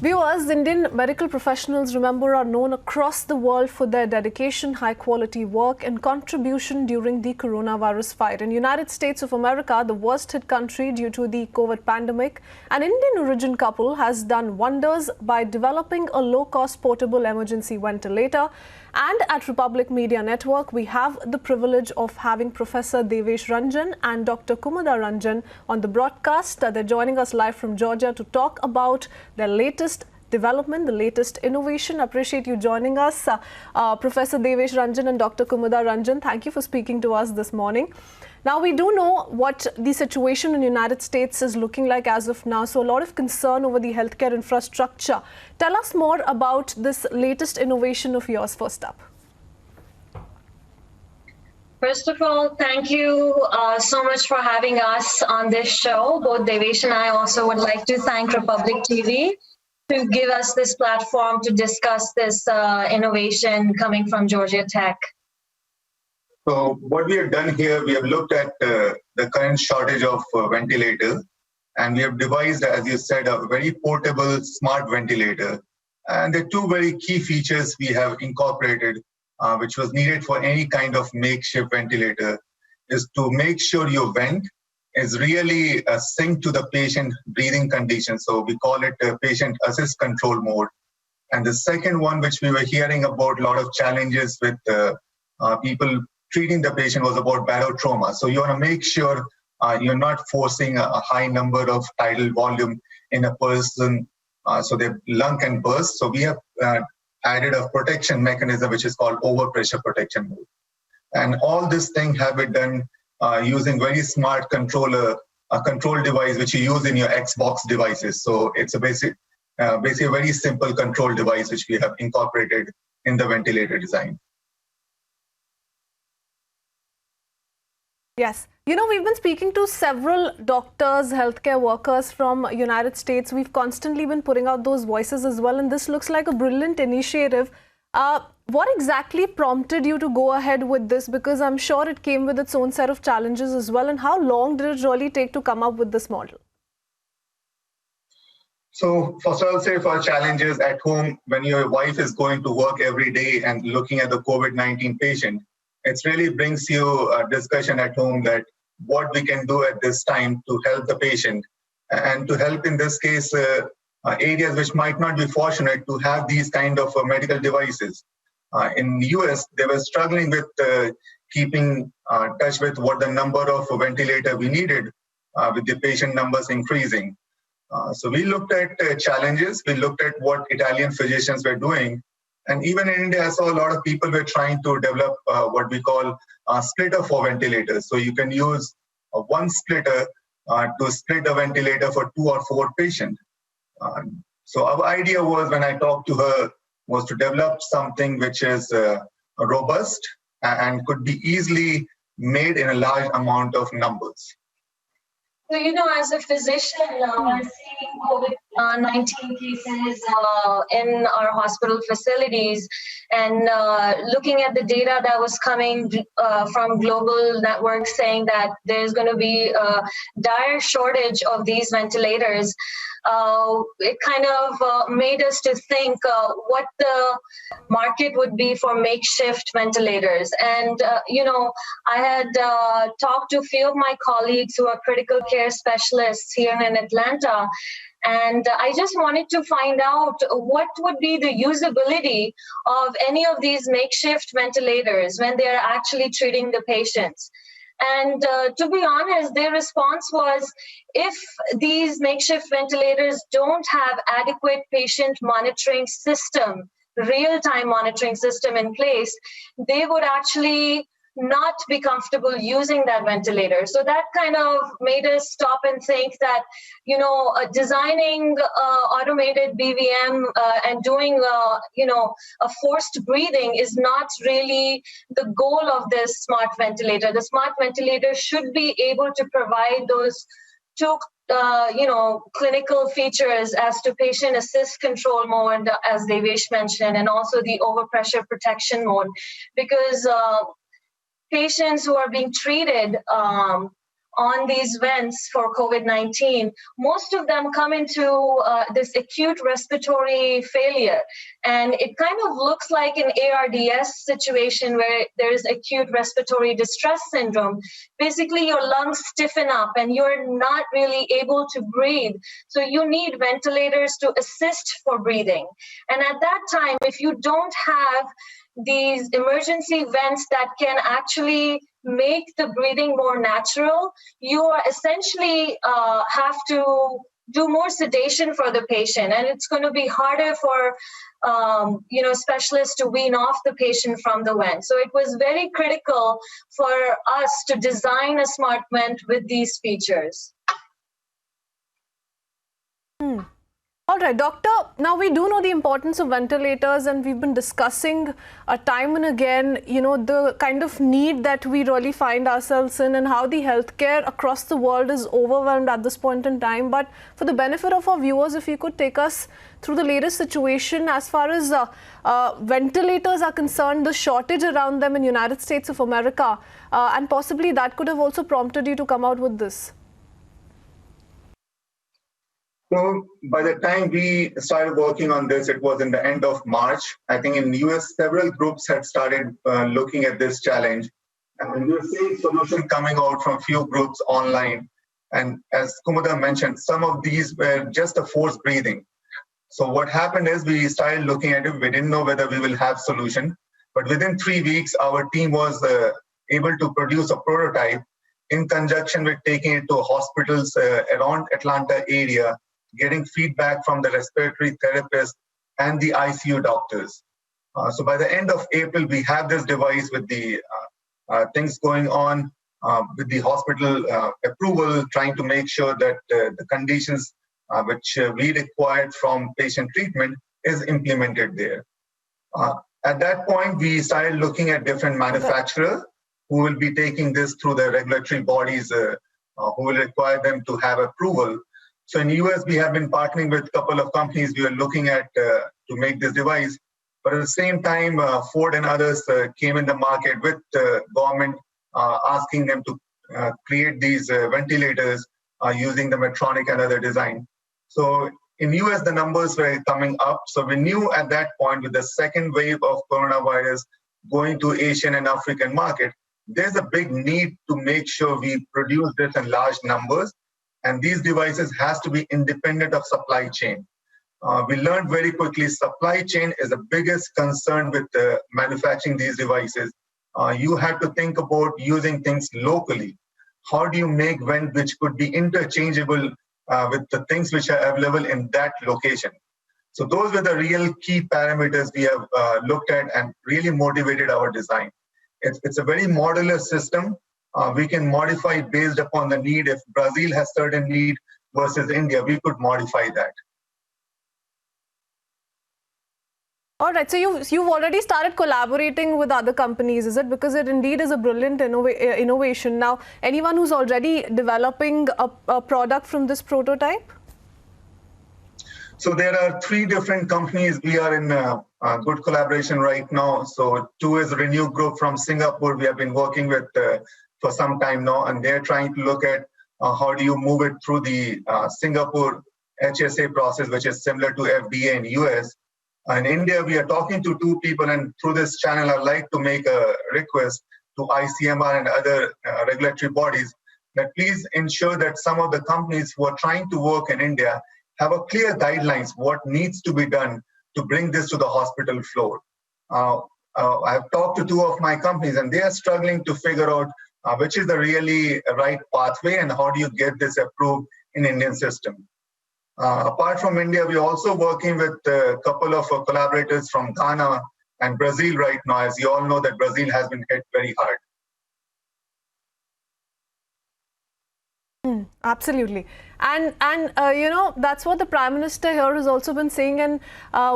Viewers, Indian medical professionals, remember, are known across the world for their dedication, high-quality work and contribution during the coronavirus fight. In the United States of America, the worst-hit country due to the COVID pandemic, an Indian origin couple has done wonders by developing a low-cost portable emergency ventilator. And at Republic Media Network, we have the privilege of having Professor Devesh Ranjan and Dr. Kumada Ranjan on the broadcast. They're joining us live from Georgia to talk about their latest development, the latest innovation. Appreciate you joining us. Professor Devesh Ranjan and Dr. Kumada Ranjan, thank you for speaking to us this morning. Now, we do know what the situation in the United States is looking like as of now, so a lot of concern over the healthcare infrastructure. Tell us more about this latest innovation of yours first up. First of all, thank you so much for having us on this show. Both Devesh and I also would like to thank Republic TV to give us this platform to discuss this innovation coming from Georgia Tech. So what we have done here, we have looked at the current shortage of ventilators, and we have devised, as you said, a very portable smart ventilator. And the two very key features we have incorporated, which was needed for any kind of makeshift ventilator, is to make sure your vent is really synced to the patient breathing condition. So we call it patient assist control mode. And the second one, which we were hearing about a lot of challenges with people treating the patient, was about barotrauma. So you want to make sure you're not forcing a high number of tidal volume in a person so their lung can burst. So we have added a protection mechanism which is called overpressure protection mode. And all this thing have been done using very smart controller, a control device which you use in your Xbox devices. So it's a basically a very simple control device which we have incorporated in the ventilator design. Yes. You know, we've been speaking to several doctors, healthcare workers from United States. We've constantly been putting out those voices as well, and this looks like a brilliant initiative. What exactly prompted you to go ahead with this? Because I'm sure it came with its own set of challenges as well. And how long did it really take to come up with this model? So first I'll say for challenges at home, when your wife is going to work every day and looking at the COVID-19 patient, it really brings you a discussion at home that what we can do at this time to help the patient, and to help in this case areas which might not be fortunate to have these kind of medical devices. In the US, they were struggling with keeping touch with what the number of ventilator we needed with the patient numbers increasing. So we looked at challenges, we looked at what Italian physicians were doing. And even in India, I saw a lot of people were trying to develop what we call a splitter for ventilators. So you can use one splitter to split a ventilator for 2 or 4 patients. So our idea was, when I talked to her, was to develop something which is robust and could be easily made in a large amount of numbers. So, you know, as a physician, we're seeing COVID-19 cases in our hospital facilities, and looking at the data that was coming from global networks saying that there's going to be a dire shortage of these ventilators. It kind of made us to think what the market would be for makeshift ventilators. And, you know, I had talked to a few of my colleagues who are critical care specialists here in Atlanta, and I just wanted to find out what would be the usability of any of these makeshift ventilators when they're actually treating the patients. And to be honest, their response was, if these makeshift ventilators don't have adequate patient monitoring system, real-time monitoring system in place, they would actually not be comfortable using that ventilator. So that kind of made us stop and think that, you know, designing automated BVM and doing, you know, a forced breathing is not really the goal of this smart ventilator. The smart ventilator should be able to provide those two you know, clinical features as to patient assist control mode, as Devesh mentioned, and also the overpressure protection mode, because patients who are being treated on these vents for COVID-19, most of them come into this acute respiratory failure. And it kind of looks like an ARDS situation where there is acute respiratory distress syndrome. Basically, your lungs stiffen up and you're not really able to breathe. So you need ventilators to assist for breathing. And at that time, if you don't have these emergency vents that can actually make the breathing more natural, you are essentially have to do more sedation for the patient, and it's going to be harder for specialists to wean off the patient from the vent. So it was very critical for us to design a smart vent with these features. All right, doctor, now we do know the importance of ventilators, and we've been discussing time and again, the kind of need that we really find ourselves in and how the healthcare across the world is overwhelmed at this point in time. But for the benefit of our viewers, if you could take us through the latest situation as far as ventilators are concerned, the shortage around them in the United States of America, and possibly that could have also prompted you to come out with this. So by the time we started working on this, it was in the end of March. I think in the US, several groups had started looking at this challenge. And we were seeing solutions coming out from few groups online. And as Kumada mentioned, some of these were just a forced breathing. So what happened is we started looking at it. We didn't know whether we will have solution. But within 3 weeks, our team was able to produce a prototype in conjunction with taking it to hospitals around Atlanta area, getting feedback from the respiratory therapists and the ICU doctors. So by the end of April, we have this device with the things going on with the hospital approval, trying to make sure that the conditions which we required from patient treatment is implemented there. At that point, we started looking at different manufacturers who will be taking this through the regulatory bodies who will require them to have approval. So in the US, we have been partnering with a couple of companies we are looking at to make this device. But at the same time, Ford and others came in the market with the government asking them to create these ventilators using the Medtronic and other design. So in the US, the numbers were coming up. So we knew at that point with the second wave of coronavirus going to Asian and African market, there's a big need to make sure we produce this in large numbers. And these devices has to be independent of supply chain. We learned very quickly supply chain is the biggest concern with manufacturing these devices. You have to think about using things locally. How do you make vent which could be interchangeable with the things which are available in that location? So those were the real key parameters we have looked at and really motivated our design. It's a very modular system. We can modify based upon the need. If Brazil has certain need versus India, we could modify that. All right, so you've already started collaborating with other companies, is it? Because it indeed is a brilliant innovation. Now, anyone who's already developing a product from this prototype? So there are 3 different companies we are in good collaboration right now. So 2 is Renew Group from Singapore. We have been working with for some time now, and they're trying to look at how do you move it through the Singapore HSA process, which is similar to FDA in US. In India, we are talking to 2 people, and through this channel, I'd like to make a request to ICMR and other regulatory bodies that please ensure that some of the companies who are trying to work in India have a clear guidelines what needs to be done to bring this to the hospital floor. I've talked to 2 of my companies, and they are struggling to figure out which is the really right pathway and how do you get this approved in Indian system. Apart from India, we're also working with a couple of collaborators from Ghana and Brazil right now. As you all know, that Brazil has been hit very hard. Absolutely. And that's what the Prime Minister here has also been saying, and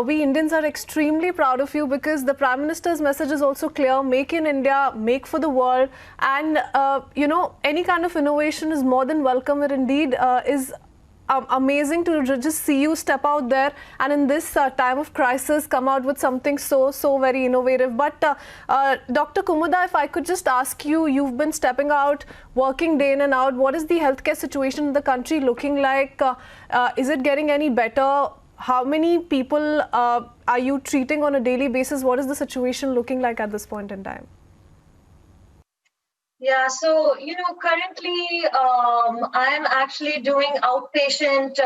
we Indians are extremely proud of you because the Prime Minister's message is also clear: make in India, make for the world. And any kind of innovation is more than welcome. It indeed is amazing to just see you step out there and in this time of crisis come out with something so very innovative. But Dr. Kumuda, if I could just ask you, you've been stepping out, working day in and out. What is the healthcare situation in the country looking like? Is it getting any better? How many people are you treating on a daily basis? What is the situation looking like at this point in time? Yeah, so, currently I'm actually doing outpatient,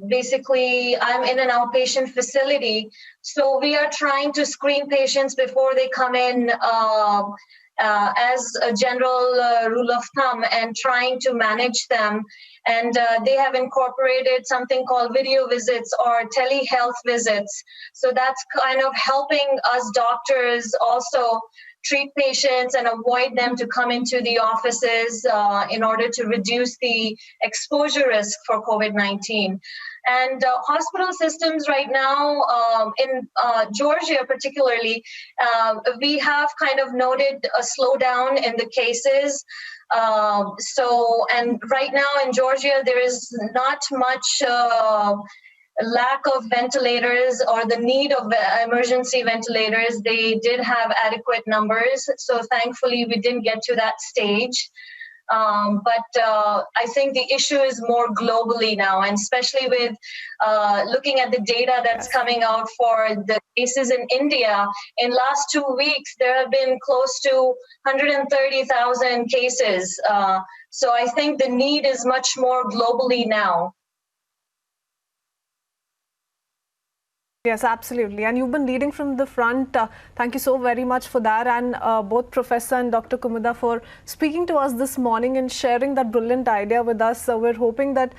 basically I'm in an outpatient facility. So we are trying to screen patients before they come in as a general rule of thumb and trying to manage them. And they have incorporated something called video visits or telehealth visits. So that's kind of helping us doctors also treat patients and avoid them to come into the offices in order to reduce the exposure risk for COVID-19. And hospital systems right now in Georgia particularly, we have kind of noted a slowdown in the cases. And right now in Georgia, there is not much lack of ventilators or the need of emergency ventilators. They did have adequate numbers, so thankfully we didn't get to that stage. But I think the issue is more globally now, and especially with looking at the data that's coming out for the cases in India. In last 2 weeks, there have been close to 130,000 cases. So I think the need is much more globally now. Yes, absolutely. And you've been leading from the front. Thank you so very much for that. And both Professor and Dr. Kumuda for speaking to us this morning and sharing that brilliant idea with us. So we're hoping that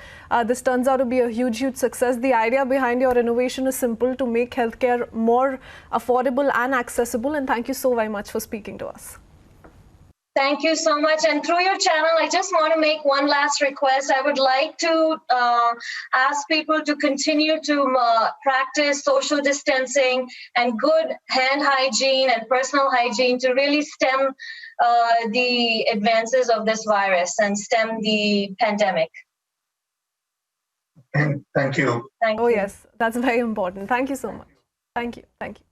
this turns out to be a huge success. The idea behind your innovation is simple: to make healthcare more affordable and accessible. And thank you so very much for speaking to us. Thank you so much. And through your channel, I just want to make one last request. I would like to ask people to continue to practice social distancing and good hand hygiene and personal hygiene to really stem the advances of this virus and stem the pandemic. Thank you. Thank you. Oh, yes, that's very important. Thank you so much. Thank you. Thank you.